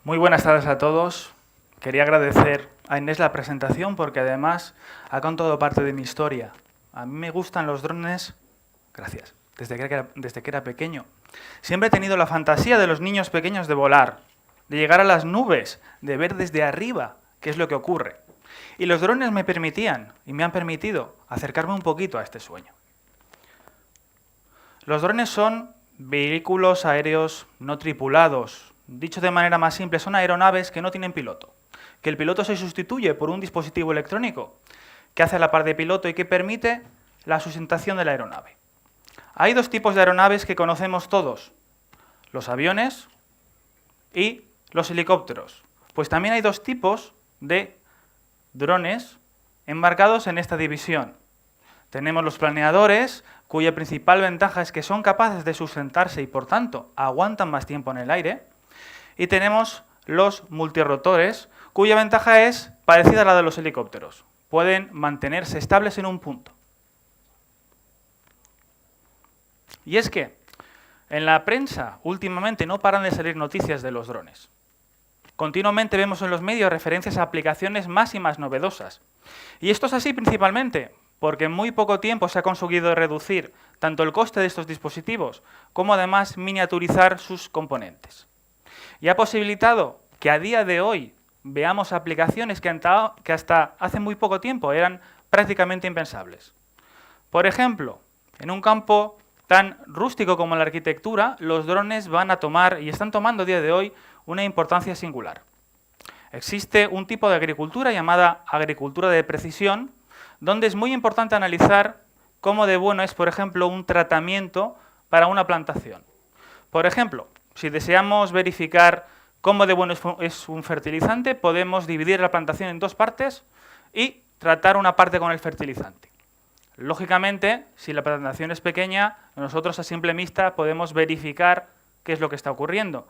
Muy buenas tardes a todos. Quería agradecer a Inés la presentación porque además ha contado parte de mi historia. A mí me gustan los drones, gracias, desde que era pequeño. Siempre he tenido la fantasía de los niños pequeños de volar, de llegar a las nubes, de ver desde arriba qué es lo que ocurre. Y los drones me permitían y me han permitido acercarme un poquito a este sueño. Los drones son vehículos aéreos no tripulados. Dicho de manera más simple, son aeronaves que no tienen piloto. Que el piloto se sustituye por un dispositivo electrónico que hace la par de piloto y que permite la sustentación de la aeronave. Hay dos tipos de aeronaves que conocemos todos, los aviones y los helicópteros. Pues también hay dos tipos de drones embarcados en esta división. Tenemos los planeadores, cuya principal ventaja es que son capaces de sustentarse y por tanto aguantan más tiempo en el aire. Y tenemos los multirotores, cuya ventaja es parecida a la de los helicópteros. Pueden mantenerse estables en un punto. Y es que en la prensa últimamente no paran de salir noticias de los drones. Continuamente vemos en los medios referencias a aplicaciones más y más novedosas. Y esto es así principalmente porque en muy poco tiempo se ha conseguido reducir tanto el coste de estos dispositivos como además miniaturizar sus componentes. Y ha posibilitado que a día de hoy veamos aplicaciones que hasta hace muy poco tiempo eran prácticamente impensables. Por ejemplo, en un campo tan rústico como la arquitectura, los drones van a tomar, y están tomando a día de hoy, una importancia singular. Existe un tipo de agricultura llamada agricultura de precisión, donde es muy importante analizar cómo de bueno es, por ejemplo, un tratamiento para una plantación. Por ejemplo, si deseamos verificar cómo de bueno es un fertilizante, podemos dividir la plantación en dos partes y tratar una parte con el fertilizante. Lógicamente, si la plantación es pequeña, nosotros a simple vista podemos verificar qué es lo que está ocurriendo.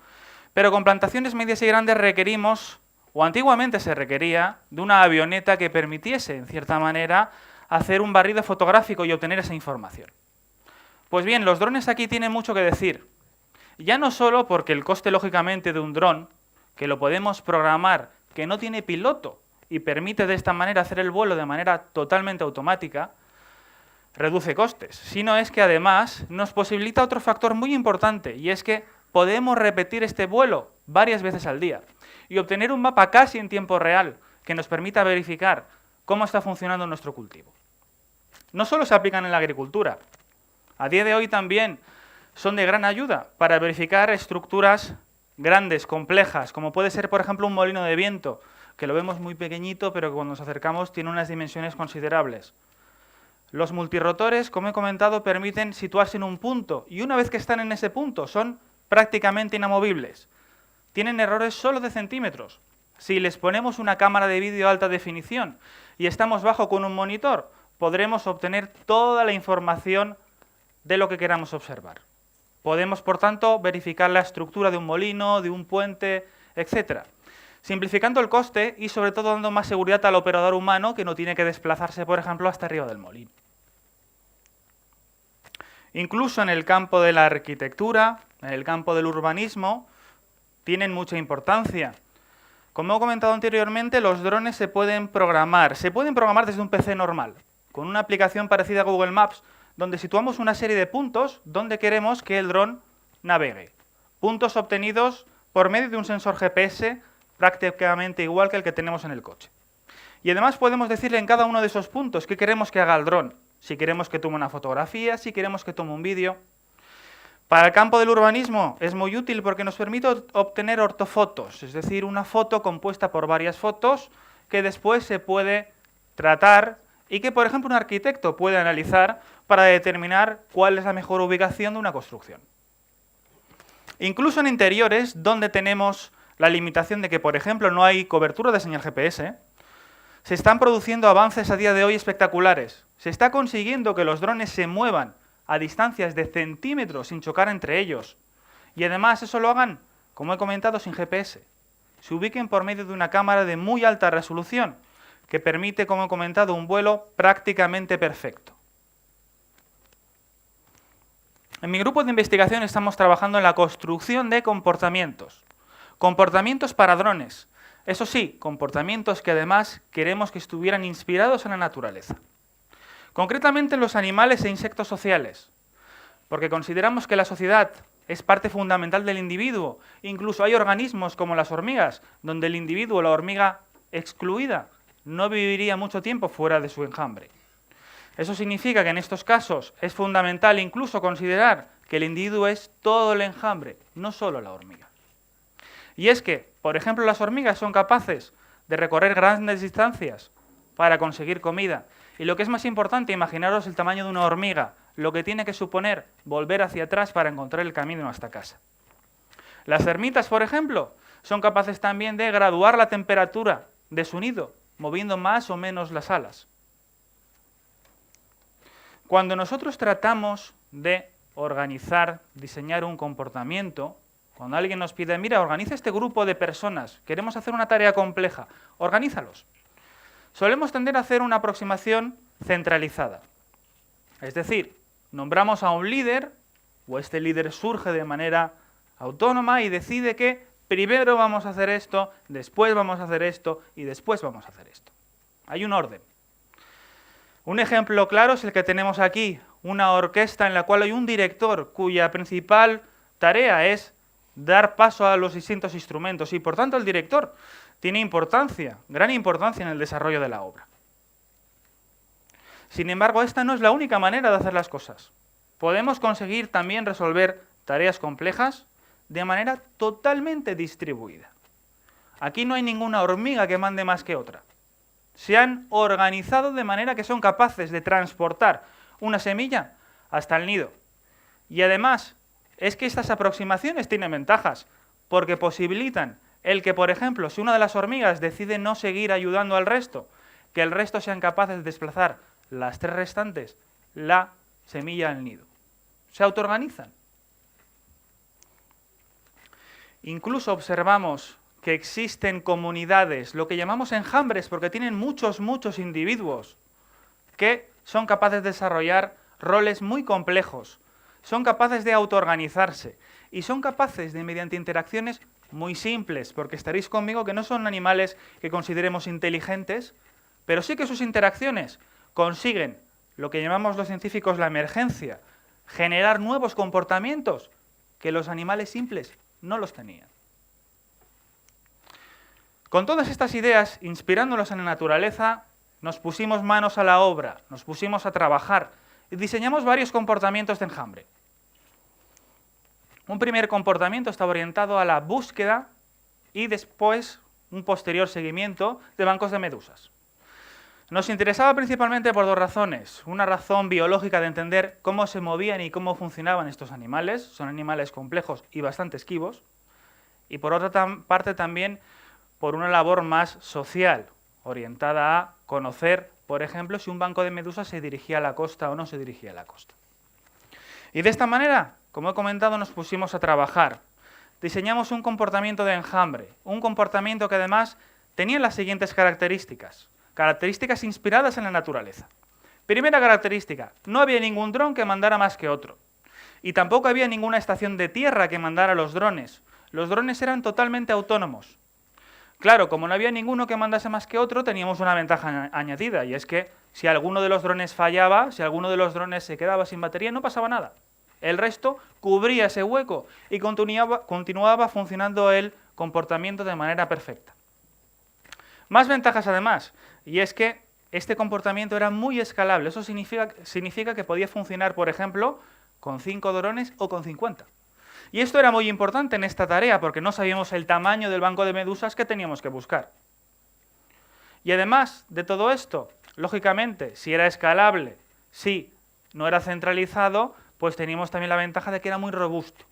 Pero con plantaciones medias y grandes requerimos, o antiguamente se requería, de una avioneta que permitiese, en cierta manera, hacer un barrido fotográfico y obtener esa información. Pues bien, los drones aquí tienen mucho que decir. Ya no solo porque el coste, lógicamente, de un dron, que lo podemos programar, que no tiene piloto y permite de esta manera hacer el vuelo de manera totalmente automática, reduce costes, sino es que además nos posibilita otro factor muy importante, y es que podemos repetir este vuelo varias veces al día y obtener un mapa casi en tiempo real que nos permita verificar cómo está funcionando nuestro cultivo. No solo se aplican en la agricultura, a día de hoy también son de gran ayuda para verificar estructuras grandes, complejas, como puede ser, por ejemplo, un molino de viento, que lo vemos muy pequeñito, pero que cuando nos acercamos tiene unas dimensiones considerables. Los multirotores, como he comentado, permiten situarse en un punto, y una vez que están en ese punto son prácticamente inamovibles. Tienen errores solo de centímetros. Si les ponemos una cámara de vídeo alta definición y estamos bajo con un monitor, podremos obtener toda la información de lo que queramos observar. Podemos, por tanto, verificar la estructura de un molino, de un puente, etc. Simplificando el coste y, sobre todo, dando más seguridad al operador humano que no tiene que desplazarse, por ejemplo, hasta arriba del molino. Incluso en el campo de la arquitectura, en el campo del urbanismo, tienen mucha importancia. Como he comentado anteriormente, los drones se pueden programar. Se pueden programar desde un PC normal, con una aplicación parecida a Google Maps, donde situamos una serie de puntos donde queremos que el dron navegue. Puntos obtenidos por medio de un sensor GPS prácticamente igual que el que tenemos en el coche. Y además podemos decirle en cada uno de esos puntos qué queremos que haga el dron. Si queremos que tome una fotografía, si queremos que tome un vídeo. Para el campo del urbanismo es muy útil porque nos permite obtener ortofotos, es decir, una foto compuesta por varias fotos que después se puede tratar y que, por ejemplo, un arquitecto puede analizar para determinar cuál es la mejor ubicación de una construcción. Incluso en interiores, donde tenemos la limitación de que, por ejemplo, no hay cobertura de señal GPS, se están produciendo avances a día de hoy espectaculares. Se está consiguiendo que los drones se muevan a distancias de centímetros sin chocar entre ellos. Y además eso lo hagan, como he comentado, sin GPS. Se ubiquen por medio de una cámara de muy alta resolución, que permite, como he comentado, un vuelo prácticamente perfecto. En mi grupo de investigación estamos trabajando en la construcción de comportamientos. Comportamientos para drones. Eso sí, comportamientos que además queremos que estuvieran inspirados en la naturaleza. Concretamente en los animales e insectos sociales, porque consideramos que la sociedad es parte fundamental del individuo. Incluso hay organismos como las hormigas, donde el individuo, la hormiga excluida, no viviría mucho tiempo fuera de su enjambre. Eso significa que en estos casos es fundamental incluso considerar que el individuo es todo el enjambre, no solo la hormiga. Y es que, por ejemplo, las hormigas son capaces de recorrer grandes distancias para conseguir comida. Y lo que es más importante, imaginaros el tamaño de una hormiga, lo que tiene que suponer volver hacia atrás para encontrar el camino hasta casa. Las ermitas, por ejemplo, son capaces también de graduar la temperatura de su nido, moviendo más o menos las alas. Cuando nosotros tratamos de organizar, diseñar un comportamiento, cuando alguien nos pide, mira, organiza este grupo de personas, queremos hacer una tarea compleja, organízalos. Solemos tender a hacer una aproximación centralizada. Es decir, nombramos a un líder, o este líder surge de manera autónoma y decide que primero vamos a hacer esto, después vamos a hacer esto y después vamos a hacer esto. Hay un orden. Un ejemplo claro es el que tenemos aquí, una orquesta en la cual hay un director cuya principal tarea es dar paso a los distintos instrumentos y por tanto el director tiene importancia, gran importancia en el desarrollo de la obra. Sin embargo, esta no es la única manera de hacer las cosas. Podemos conseguir también resolver tareas complejas de manera totalmente distribuida. Aquí no hay ninguna hormiga que mande más que otra. Se han organizado de manera que son capaces de transportar una semilla hasta el nido. Y además, es que estas aproximaciones tienen ventajas, porque posibilitan el que, por ejemplo, si una de las hormigas decide no seguir ayudando al resto, que el resto sean capaces de desplazar las tres restantes, la semilla al nido. Se autoorganizan. Incluso observamos que existen comunidades, lo que llamamos enjambres, porque tienen muchos individuos, que son capaces de desarrollar roles muy complejos, son capaces de autoorganizarse y son capaces de, mediante interacciones muy simples, porque estaréis conmigo que no son animales que consideremos inteligentes, pero sí que sus interacciones consiguen lo que llamamos los científicos la emergencia, generar nuevos comportamientos que los animales simples no los tenían. Con todas estas ideas, inspirándonos en la naturaleza, nos pusimos manos a la obra, nos pusimos a trabajar y diseñamos varios comportamientos de enjambre. Un primer comportamiento estaba orientado a la búsqueda y después un posterior seguimiento de bancos de medusas. Nos interesaba principalmente por dos razones. Una razón biológica de entender cómo se movían y cómo funcionaban estos animales. Son animales complejos y bastante esquivos. Y por otra parte también por una labor más social, orientada a conocer, por ejemplo, si un banco de medusas se dirigía a la costa o no se dirigía a la costa. Y de esta manera, como he comentado, nos pusimos a trabajar. Diseñamos un comportamiento de enjambre, un comportamiento que además tenía las siguientes características. Características inspiradas en la naturaleza. Primera característica, no había ningún dron que mandara más que otro. Y tampoco había ninguna estación de tierra que mandara los drones. Los drones eran totalmente autónomos. Claro, como no había ninguno que mandase más que otro, teníamos una ventaja añadida, y es que si alguno de los drones fallaba, si alguno de los drones se quedaba sin batería, no pasaba nada. El resto cubría ese hueco y continuaba funcionando el comportamiento de manera perfecta. Más ventajas además, y es que este comportamiento era muy escalable. Eso significa que podía funcionar, por ejemplo, con 5 drones o con 50. Y esto era muy importante en esta tarea porque no sabíamos el tamaño del banco de medusas que teníamos que buscar. Y además de todo esto, lógicamente, si era escalable, si no era centralizado, pues teníamos también la ventaja de que era muy robusto.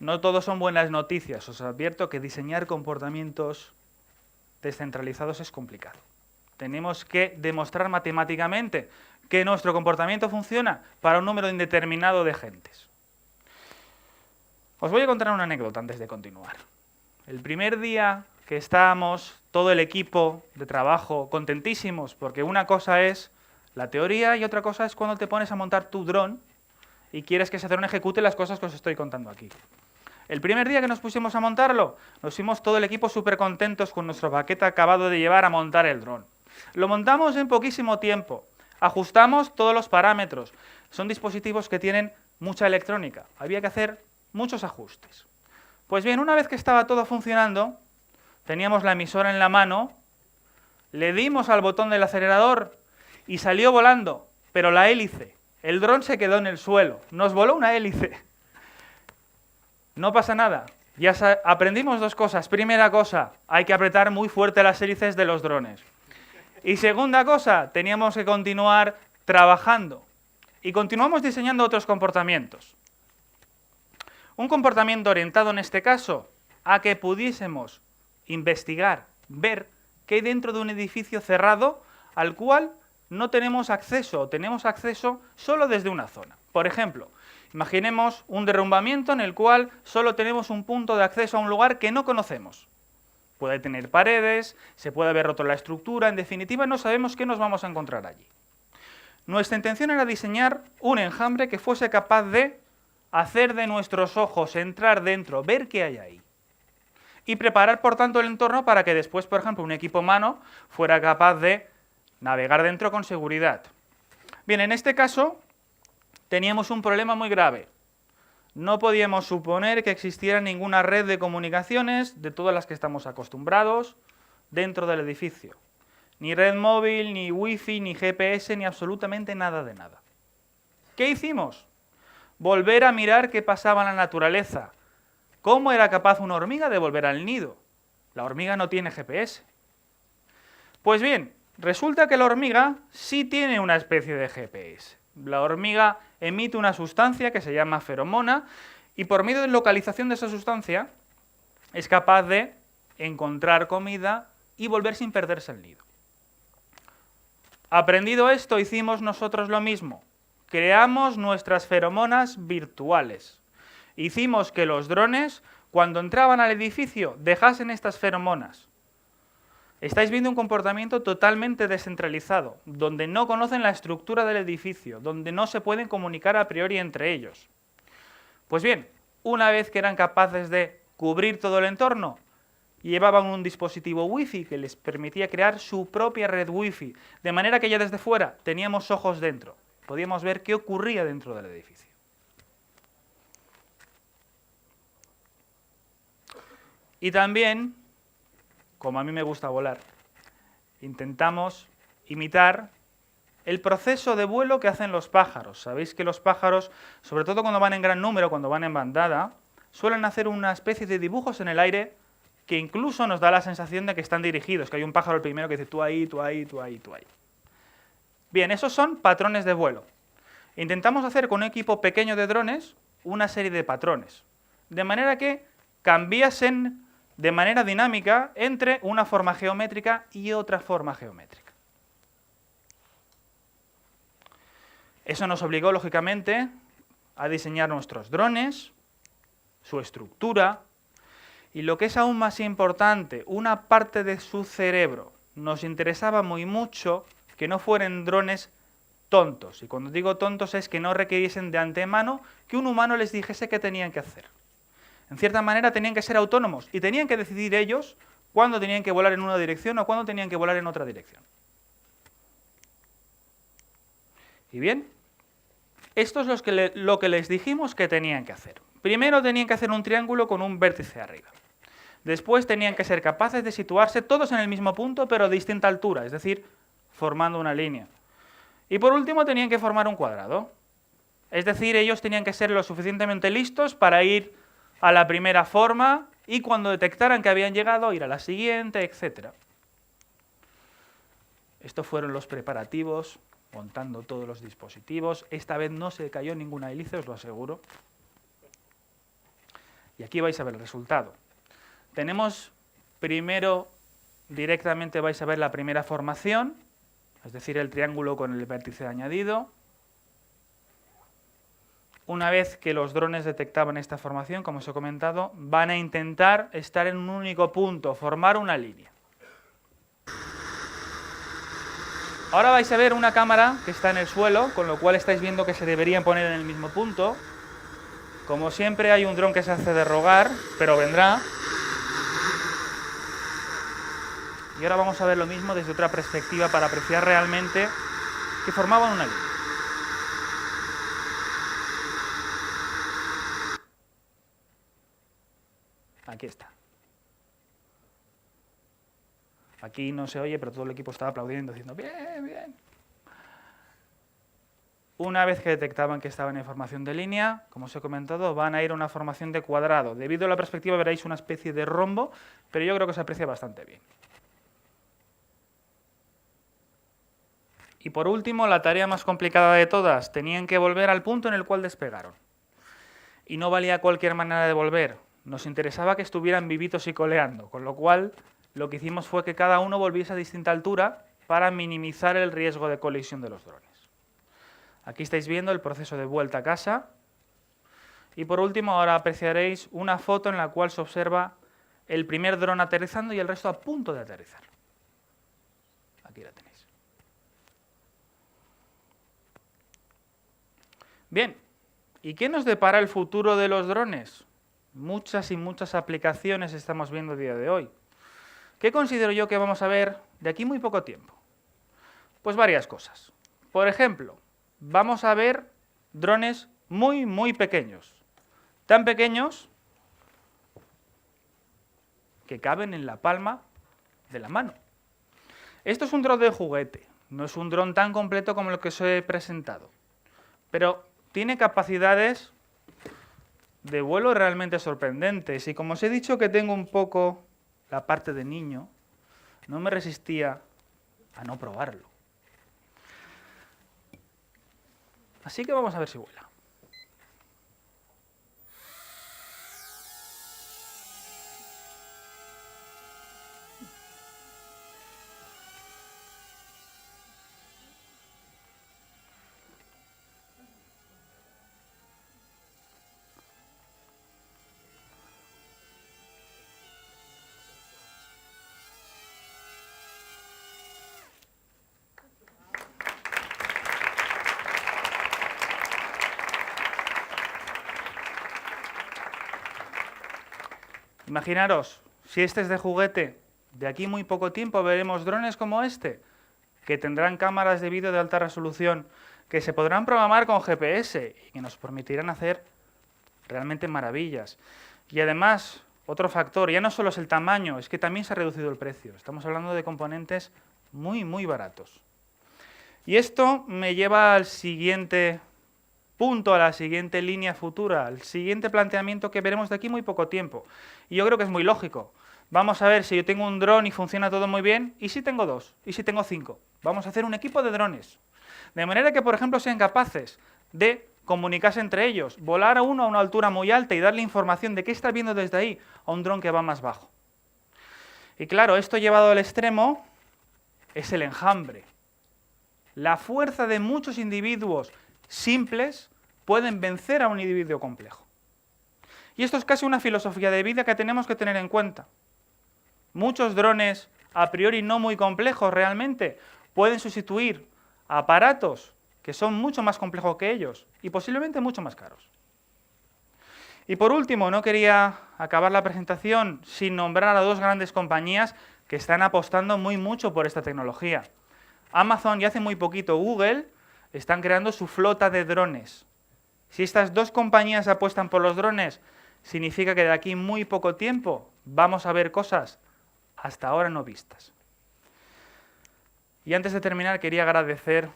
No todo son buenas noticias. Os advierto que diseñar comportamientos descentralizados es complicado. Tenemos que demostrar matemáticamente que nuestro comportamiento funciona para un número indeterminado de gentes. Os voy a contar una anécdota antes de continuar. El primer día que estábamos, todo el equipo de trabajo, contentísimos, porque una cosa es la teoría y otra cosa es cuando te pones a montar tu dron y quieres que ese dron ejecute las cosas que os estoy contando aquí. El primer día que nos pusimos a montarlo, nos fuimos todo el equipo súper contentos con nuestro paquete acabado de llevar a montar el dron. Lo montamos en poquísimo tiempo, ajustamos todos los parámetros. Son dispositivos que tienen mucha electrónica, había que hacer muchos ajustes. Pues bien, una vez que estaba todo funcionando, teníamos la emisora en la mano, le dimos al botón del acelerador y salió volando, pero la hélice, el dron se quedó en el suelo, nos voló una hélice. No pasa nada, ya aprendimos dos cosas. Primera cosa, hay que apretar muy fuerte las hélices de los drones. Y segunda cosa, teníamos que continuar trabajando. Y continuamos diseñando otros comportamientos. Un comportamiento orientado en este caso a que pudiésemos investigar, ver qué hay dentro de un edificio cerrado al cual no tenemos acceso o tenemos acceso solo desde una zona. Por ejemplo, imaginemos un derrumbamiento en el cual solo tenemos un punto de acceso a un lugar que no conocemos. Puede tener paredes, se puede haber roto la estructura, en definitiva no sabemos qué nos vamos a encontrar allí. Nuestra intención era diseñar un enjambre que fuese capaz de hacer de nuestros ojos, entrar dentro, ver qué hay ahí. Y preparar, por tanto, el entorno para que después, por ejemplo, un equipo humano fuera capaz de navegar dentro con seguridad. Bien, en este caso teníamos un problema muy grave. No podíamos suponer que existiera ninguna red de comunicaciones de todas las que estamos acostumbrados dentro del edificio. Ni red móvil, ni wifi, ni GPS, ni absolutamente nada de nada. ¿Qué hicimos? Volver a mirar qué pasaba en la naturaleza. ¿Cómo era capaz una hormiga de volver al nido? La hormiga no tiene GPS. Pues bien, resulta que la hormiga sí tiene una especie de GPS. La hormiga emite una sustancia que se llama feromona y por medio de localización de esa sustancia es capaz de encontrar comida y volver sin perderse el nido. Aprendido esto, hicimos nosotros lo mismo. Creamos nuestras feromonas virtuales. Hicimos que los drones, cuando entraban al edificio, dejasen estas feromonas. Estáis viendo un comportamiento totalmente descentralizado, donde no conocen la estructura del edificio, donde no se pueden comunicar a priori entre ellos. Pues bien, una vez que eran capaces de cubrir todo el entorno, llevaban un dispositivo wifi que les permitía crear su propia red wifi, de manera que ya desde fuera teníamos ojos dentro, podíamos ver qué ocurría dentro del edificio. Y también, como a mí me gusta volar, intentamos imitar el proceso de vuelo que hacen los pájaros. Sabéis que los pájaros, sobre todo cuando van en gran número, cuando van en bandada, suelen hacer una especie de dibujos en el aire que incluso nos da la sensación de que están dirigidos, que hay un pájaro el primero que dice tú ahí, tú ahí, tú ahí, tú ahí. Bien, esos son patrones de vuelo. Intentamos hacer con un equipo pequeño de drones una serie de patrones, de manera que cambiasen de manera dinámica entre una forma geométrica y otra forma geométrica. Eso nos obligó, lógicamente, a diseñar nuestros drones, su estructura, y lo que es aún más importante, una parte de su cerebro. Nos interesaba muy mucho que no fueran drones tontos, y cuando digo tontos es que no requiriesen de antemano que un humano les dijese qué tenían que hacer. En cierta manera tenían que ser autónomos y tenían que decidir ellos cuándo tenían que volar en una dirección o cuándo tenían que volar en otra dirección. Y bien, esto es lo que les dijimos que tenían que hacer. Primero tenían que hacer un triángulo con un vértice arriba. Después tenían que ser capaces de situarse todos en el mismo punto pero a distinta altura, es decir, formando una línea. Y por último tenían que formar un cuadrado. Es decir, ellos tenían que ser lo suficientemente listos para ir a la primera forma y cuando detectaran que habían llegado, ir a la siguiente, etc. Estos fueron los preparativos, montando todos los dispositivos. Esta vez no se cayó ninguna hélice, os lo aseguro. Y aquí vais a ver el resultado. Tenemos primero, directamente vais a ver la primera formación, es decir, el triángulo con el vértice añadido. Una vez que los drones detectaban esta formación, como os he comentado, van a intentar estar en un único punto, formar una línea. Ahora vais a ver una cámara que está en el suelo, con lo cual estáis viendo que se deberían poner en el mismo punto. Como siempre hay un dron que se hace de rogar, pero vendrá. Y ahora vamos a ver lo mismo desde otra perspectiva para apreciar realmente que formaban una línea. Aquí está. Aquí no se oye, pero todo el equipo estaba aplaudiendo, diciendo bien, bien. Una vez que detectaban que estaban en formación de línea, como os he comentado, van a ir a una formación de cuadrado. Debido a la perspectiva veréis una especie de rombo, pero yo creo que se aprecia bastante bien. Y por último, la tarea más complicada de todas, tenían que volver al punto en el cual despegaron. Y no valía cualquier manera de volver, nos interesaba que estuvieran vivitos y coleando, con lo cual lo que hicimos fue que cada uno volviese a distinta altura para minimizar el riesgo de colisión de los drones. Aquí estáis viendo el proceso de vuelta a casa. Y por último, ahora apreciaréis una foto en la cual se observa el primer dron aterrizando y el resto a punto de aterrizar. Aquí la tenéis. Bien, ¿y qué nos depara el futuro de los drones? Muchas y muchas aplicaciones estamos viendo a día de hoy. ¿Qué considero yo que vamos a ver de aquí muy poco tiempo? Pues varias cosas. Por ejemplo, vamos a ver drones muy, muy pequeños. Tan pequeños que caben en la palma de la mano. Esto es un dron de juguete, no es un dron tan completo como lo que os he presentado, pero tiene capacidades de vuelo realmente sorprendentes. Y como os he dicho que tengo un poco la parte de niño, no me resistía a no probarlo. Así que vamos a ver si vuela. Imaginaros, si este es de juguete, de aquí muy poco tiempo veremos drones como este, que tendrán cámaras de vídeo de alta resolución, que se podrán programar con GPS y que nos permitirán hacer realmente maravillas. Y además, otro factor, ya no solo es el tamaño, es que también se ha reducido el precio. Estamos hablando de componentes muy, muy baratos. Y esto me lleva al siguiente punto, a la siguiente línea futura, al siguiente planteamiento que veremos de aquí muy poco tiempo. Y yo creo que es muy lógico. Vamos a ver si yo tengo un dron y funciona todo muy bien, y si tengo dos, y si tengo 5. Vamos a hacer un equipo de drones. De manera que, por ejemplo, sean capaces de comunicarse entre ellos, volar a uno a una altura muy alta y darle información de qué está viendo desde ahí a un dron que va más bajo. Y claro, esto llevado al extremo es el enjambre. La fuerza de muchos individuos simples pueden vencer a un individuo complejo. Y esto es casi una filosofía de vida que tenemos que tener en cuenta. Muchos drones, a priori no muy complejos realmente, pueden sustituir aparatos que son mucho más complejos que ellos y posiblemente mucho más caros. Y por último, no quería acabar la presentación sin nombrar a dos grandes compañías que están apostando muy mucho por esta tecnología. Amazon y hace muy poquito Google están creando su flota de drones. Si estas dos compañías apuestan por los drones, significa que de aquí muy poco tiempo vamos a ver cosas hasta ahora no vistas. Y antes de terminar, quería agradecer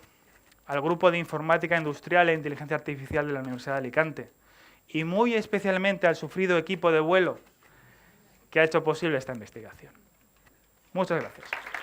al Grupo de Informática Industrial e Inteligencia Artificial de la Universidad de Alicante y muy especialmente al sufrido equipo de vuelo que ha hecho posible esta investigación. Muchas gracias.